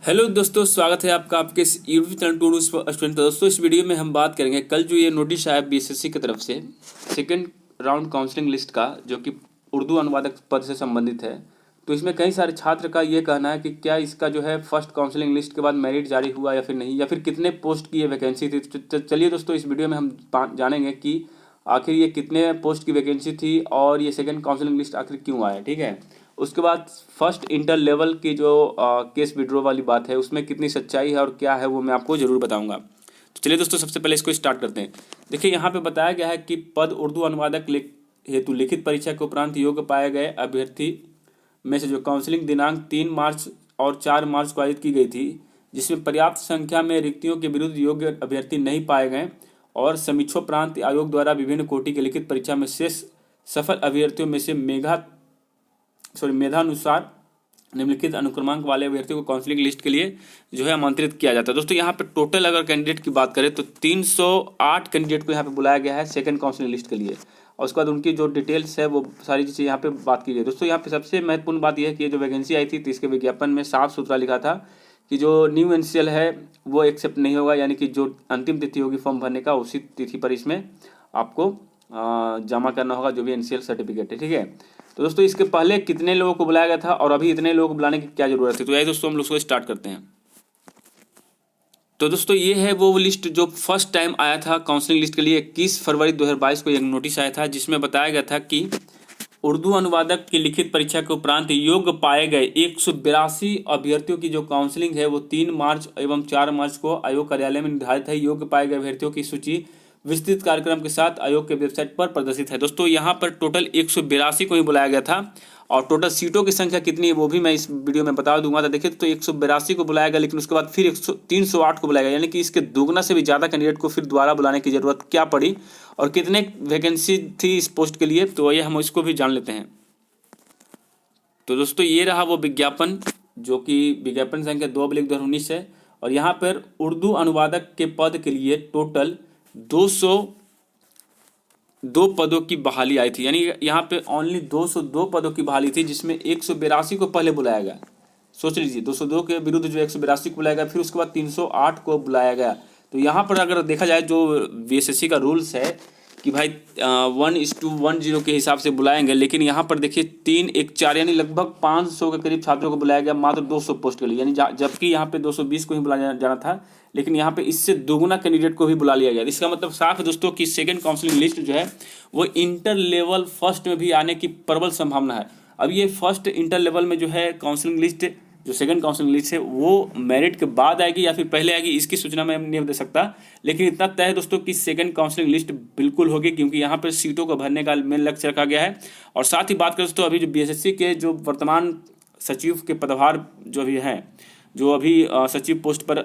Hello दोस्तों, स्वागत है आपका आपके इस यूट्यूब चैनल टू स्टूडेंट। दोस्तों, इस वीडियो में हम बात करेंगे कल जो ये नोटिस आया बीएसएससी की तरफ से सेकंड राउंड काउंसलिंग लिस्ट का, जो कि उर्दू अनुवादक पद से संबंधित है। तो इसमें कई सारे छात्र का ये कहना है कि क्या इसका जो है फर्स्ट काउंसलिंग लिस्ट के बाद मेरिट जारी हुआ या फिर नहीं, या फिर कितने पोस्ट की ये वैकेंसी थी। तो चलिए दोस्तों, इस वीडियो में हम जानेंगे कि आखिर ये कितने पोस्ट की वैकेंसी थी और ये सेकंड काउंसलिंग लिस्ट आखिर क्यों आया। ठीक है, उसके बाद फर्स्ट इंटर लेवल की जो केस विड्रॉ वाली बात है उसमें कितनी सच्चाई है और क्या है वो मैं आपको ज़रूर बताऊंगा। तो चलिए दोस्तों, सबसे पहले इसको स्टार्ट करते हैं। देखिए, यहाँ पे बताया गया है कि पद उर्दू अनुवादक हेतु लिखित परीक्षा के उपरांत योग्य पाए गए अभ्यर्थी में से जो काउंसलिंग दिनांक 3 मार्च और 4 मार्च को आयोजित की गई थी, जिसमें पर्याप्त संख्या में रिक्तियों के विरुद्ध योग्य अभ्यर्थी नहीं पाए गए और समीक्षोपरांत आयोग द्वारा विभिन्न कोटि की लिखित परीक्षा में शेष सफल अभ्यर्थियों में से मेधानुसार निम्नलिखित अनुक्रमांक वाले अभ्यर्थियों को काउंसलिंग लिस्ट के लिए जो है आमंत्रित किया जाता है। दोस्तों, यहाँ पे टोटल अगर कैंडिडेट की बात करें तो 308 कैंडिडेट को यहाँ पे बुलाया गया है सेकंड काउंसलिंग लिस्ट के लिए, और उसके बाद उनकी जो डिटेल्स है वो सारी चीज़ें यहाँ पे बात की गई। दोस्तों, यहाँ पे सबसे महत्वपूर्ण बात यह है कि ये जो वैकेंसी आई थी तो इसके विज्ञापन में साफ सुथरा लिखा था कि जो न्यू एनसीएल है वो एक्सेप्ट नहीं होगा, यानी कि जो अंतिम तिथि होगी फॉर्म भरने का उसी तिथि पर इसमें आपको जमा करना होगा जो भी एनसीएल सर्टिफिकेट है। ठीक है, तो दोस्तों इसके पहले कितने लोगों को बुलाया गया था और अभी इतने लोगों को बुलाने की क्या जरूरत है, तो यही दोस्तों हम लोग उसको स्टार्ट करते हैं। तो दोस्तों, ये है वो लिस्ट जो फर्स्ट टाइम आया था काउंसलिंग लिस्ट के लिए। 21 फरवरी 2022 को एक नोटिस आया था जिसमें बताया गया था कि उर्दू अनुवादक की लिखित परीक्षा के उपरांत योग्य पाए गए 182 अभ्यर्थियों की जो काउंसलिंग है वो 3 मार्च एवं 4 मार्च को आयोग कार्यालय में निर्धारित है। योग्य पाए गए अभ्यर्थियों की सूची विस्तृत कार्यक्रम के साथ आयोग के वेबसाइट पर प्रदर्शित है। दोस्तों, यहाँ पर टोटल 182 को ही बुलाया गया था और टोटल सीटों की संख्या कितनी है वो भी मैं इस वीडियो में बता दूंगा। तो देखिए, तो 182 को बुलाया गया, लेकिन उसके बाद फिर 308 को बुलाया गया, यानी कि इसके दोगुना से भी ज़्यादा कैंडिडेट को फिर दोबारा बुलाने की जरूरत क्या पड़ी और कितने वैकेंसी थी इस पोस्ट के लिए, तो ये हम इसको भी जान लेते हैं। तो दोस्तों, ये रहा वो विज्ञापन जो कि विज्ञापन संख्या 2/2019 है, और यहाँ पर उर्दू अनुवादक के पद के लिए टोटल 202 पदों की बहाली आई थी, यानी यहाँ पे ओनली 202 पदों की बहाली थी, जिसमें 182 को पहले बुलाया गया। सोच लीजिए, 202 के विरुद्ध जो 182 को बुलाया गया, फिर उसके बाद 308 को बुलाया गया। तो यहाँ पर अगर देखा जाए जो बीएसएससी का रूल्स है कि भाई 1:10 के हिसाब से बुलाएंगे, लेकिन यहाँ पर देखिए 3 1 4 यानी लगभग 500 के करीब छात्रों को बुलाया गया मात्र 200 पोस्ट के लिए, यानी जबकि यहाँ पे 220 को ही बुलाया जाना था, लेकिन यहाँ पे इससे दोगुना कैंडिडेट को भी बुला लिया गया। इसका मतलब साफ है दोस्तों कि सेकंड काउंसलिंग लिस्ट जो है वो इंटर लेवल फर्स्ट में भी आने की प्रबल संभावना है। अब ये फर्स्ट इंटर लेवल में जो है काउंसलिंग लिस्ट, जो सेकंड काउंसलिंग लिस्ट है वो मेरिट के बाद आएगी या फिर पहले आएगी, इसकी सूचना मैं नहीं दे सकता, लेकिन इतना तय है दोस्तों कि सेकंड काउंसलिंग लिस्ट बिल्कुल होगी, क्योंकि यहाँ पर सीटों को भरने का मेन लक्ष्य रखा गया है। और साथ ही बात करें दोस्तों, अभी जो बीएसएससी के जो वर्तमान सचिव के पदभार जो भी हैं, जो अभी सचिव पोस्ट पर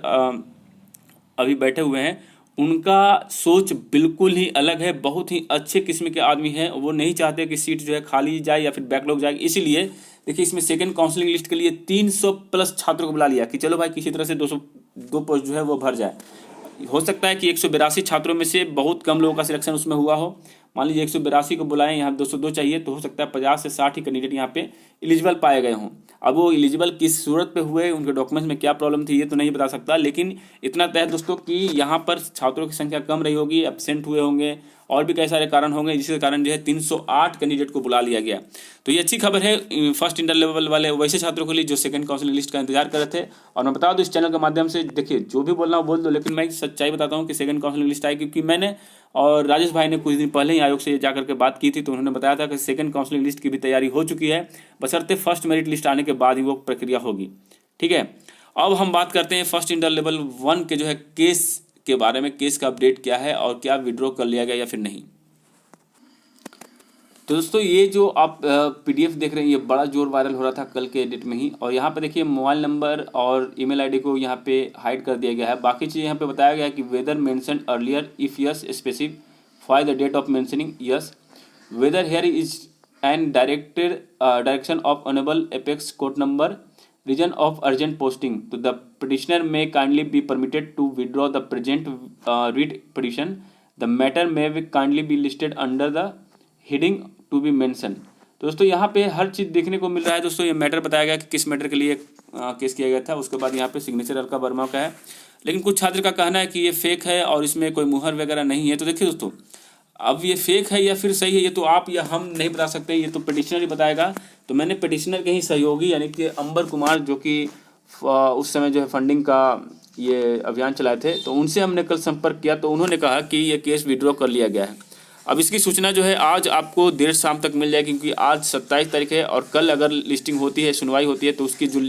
अभी बैठे हुए हैं, उनका सोच बिल्कुल ही अलग है। बहुत ही अच्छे किस्म के आदमी हैं, वो नहीं चाहते कि सीट जो है खाली जाए या फिर बैकलॉग जाए। इसीलिए देखिए, इसमें सेकंड काउंसलिंग लिस्ट के लिए 300 प्लस छात्रों को बुला लिया कि चलो भाई किसी तरह से 202 पोस्ट जो है वो भर जाए। हो सकता है कि 182 छात्रों में से बहुत कम लोगों का सिलेक्शन उसमें हुआ हो। मान लीजिए 182 को बुलाएं, यहाँ 202 चाहिए, तो हो सकता है 50 से 60 ही कैंडिडेट यहाँ पे एलिजिबल पाए गए हों। अब वो एलिजिबल किस सूरत पे हुए, उनके डॉक्यूमेंट्स में क्या प्रॉब्लम थी, ये तो नहीं बता सकता, लेकिन इतना तय है दोस्तों कि यहाँ पर छात्रों की संख्या कम रही होगी, एब्सेंट हुए होंगे और भी कई सारे कारण होंगे, जिसके कारण जो है 308 कैंडिडेट को बुला लिया गया। तो ये अच्छी खबर है फर्स्ट इंटर लेवल वाले वैसे छात्रों के लिए जो सेकंड काउंसलिंग लिस्ट का इंतजार कर रहे थे। और मैं बता दूं, इस चैनल के माध्यम से देखिए जो भी बोलना हो बोल दो, लेकिन मैं सच्चाई बताता हूँ कि सेकंड काउंसलिंग लिस्ट आई, क्योंकि मैंने और राजेश भाई ने कुछ दिन पहले ही आयोग से जाकर के बात की थी, तो उन्होंने बताया था कि सेकंड काउंसलिंग लिस्ट की भी तैयारी हो चुकी है, बशर्ते फर्स्ट मेरिट लिस्ट आने के बाद ही वो प्रक्रिया होगी। ठीक है, अब हम बात करते हैं फर्स्ट इंटर लेवल 1 के जो है केस के बारे में। केस का अपडेट क्या है और क्या विड्रॉ कर लिया गया या फिर नहीं। तो दोस्तों, ये जो आप पीडीएफ देख रहे हैं ये बड़ा जोर वायरल हो रहा था कल के एडिट में ही, और यहाँ पे देखिए मोबाइल नंबर और ईमेल आईडी को यहाँ पे हाइड कर दिया गया है। बाकी चीज़ यहाँ पे बताया गया है कि whether mention earlier if yes specify the date of mentioning yes, whether here is an direction of honourable apex court number reason of urgent posting, तो the petitioner may kindly be permitted to withdraw the present writ petition, the matter may be kindly be listed under the heading to be mention. तो दोस्तों, यहाँ पे हर चीज़ देखने को मिल रहा है। दोस्तों, ये मैटर बताया गया कि किस मैटर के लिए केस किया गया था। उसके बाद यहाँ पे सिग्नेचर अलका वर्मा का है, लेकिन कुछ छात्र का कहना है कि ये फेक है और इसमें कोई मुहर वगैरह नहीं है। तो देखिए दोस्तों, अब ये फेक है या फिर सही है ये तो आप या हम नहीं बता सकते, ये तो पिटिशनर ही बताएगा। तो मैंने पिटिशनर के ही सहयोगी यानी कि अंबर कुमार, जो कि उस समय जो है फंडिंग का ये अभियान चलाए थे, तो उनसे हमने कल संपर्क किया। तो उन्होंने कहा कि ये केस विड्रॉ कर लिया गया है। अब इसकी सूचना जो है आज आपको देर शाम तक मिल जाएगी, क्योंकि आज 27 तारीख है और कल अगर लिस्टिंग होती है, सुनवाई होती है, तो उसकी जो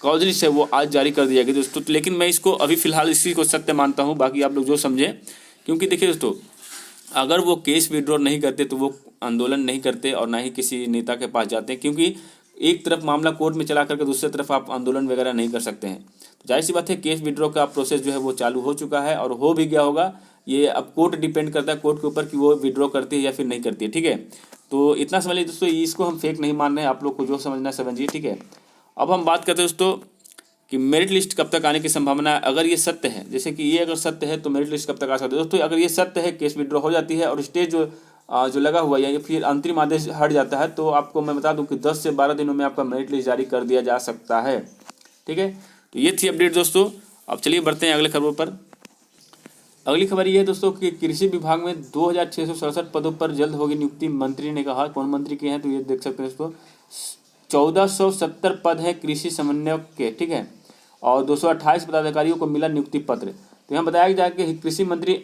कॉज लिस्ट है वो आज जारी कर दी जाएगी दोस्तों। लेकिन मैं इसको अभी फिलहाल इसी को सत्य मानता हूँ, बाकी आप लोग जो समझें। क्योंकि देखिए दोस्तों, अगर वो केस विड्रॉ नहीं करते तो वो आंदोलन नहीं करते और ना ही किसी नेता के पास जाते हैं, क्योंकि एक तरफ मामला कोर्ट में चला करके दूसरी तरफ आप आंदोलन वगैरह नहीं कर सकते हैं। तो जाहिर सी बात है, केस विड्रॉ का प्रोसेस जो है वो चालू हो चुका है और हो भी गया होगा। ये अब कोर्ट डिपेंड करता है कोर्ट के ऊपर कि वो विड्रॉ करती है या फिर नहीं करती है, ठीक है। तो इतना समझ लीजिए दोस्तों, इसको हम फेक नहीं मान रहे हैं, आप लोग को जो समझना है समझिए, ठीक है। अब हम बात करते हैं दोस्तों कि मेरिट लिस्ट कब तक आने की संभावना है। अगर ये सत्य है, जैसे कि ये अगर सत्य है, तो मेरिट लिस्ट कब तक आ सकती है दोस्तों। अगर ये सत्य है, केस विड्रॉ हो जाती है और स्टेज जो लगा हुआ है या फिर अंतरिम आदेश हट जाता है, तो आपको मैं बता दूं कि 10 से 12 दिनों में आपका मेरिट लिस्ट जारी कर दिया जा सकता है, ठीक है। तो ये थी अपडेट दोस्तों। अब चलिए बढ़ते हैं अगले खबरों पर। अगली खबर ये है दोस्तों कि कृषि विभाग में 2667 पदों पर जल्द होगी नियुक्ति। मंत्री ने कहा, कौन मंत्री के हैं तो ये देख सकते हैं दोस्तों। 1470 पद हैं कृषि समन्वयक के, ठीक है, और 228 पदाधिकारियों को मिला नियुक्ति पत्र। तो यहाँ बताया गया कि कृषि मंत्री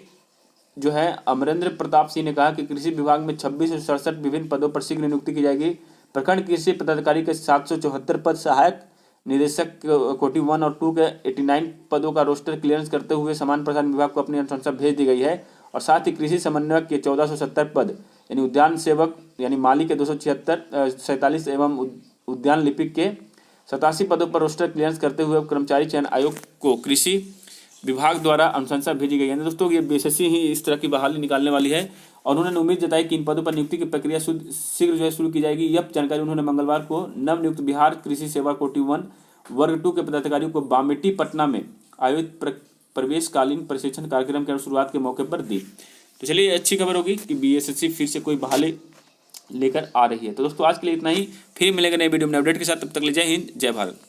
जो है अमरेंद्र प्रताप सिंह ने कहा कि कृषि विभाग में 2667 विभिन्न पदों पर शीघ्र नियुक्ति की जाएगी। प्रखंड कृषि पदाधिकारी के 774 पद, सहायक निदेशक कोटि 1 और 2 के 89 पदों का रोस्टर क्लियरेंस करते हुए समान प्रसारण विभाग को अपनी अनुशंसा भेज दी गई है। और साथ ही कृषि समन्वयक के 1470 पद यानी उद्यान सेवक यानी माली के 247 एवं उद्यान लिपिक के 87 पदों पर रोस्टर क्लियरेंस करते हुए कर्मचारी चयन आयोग को कृषि विभाग द्वारा अनुशंसा भेजी गई है। दोस्तों, ये बीएसएससी ही इस तरह की बहाली निकालने वाली है और उन्होंने उम्मीद जताई कि इन पदों पर नियुक्ति की प्रक्रिया शीघ्र जो है शुरू की जाएगी। यह जानकारी उन्होंने मंगलवार को नवनियुक्त बिहार कृषि सेवा कोटि 1 वर्ग 2 के पदाधिकारियों को बामेटी पटना में आयोजित प्रवेशकालीन प्रशिक्षण कार्यक्रम की शुरुआत के मौके पर दी। तो चलिए, अच्छी खबर होगी कि बीएसएससी फिर से कोई बहाली लेकर आ रही है। तो दोस्तों, आज के लिए इतना ही, फिर मिलेंगे नए वीडियो में अपडेट के साथ। तब तक ले जय हिंद, जय भारत।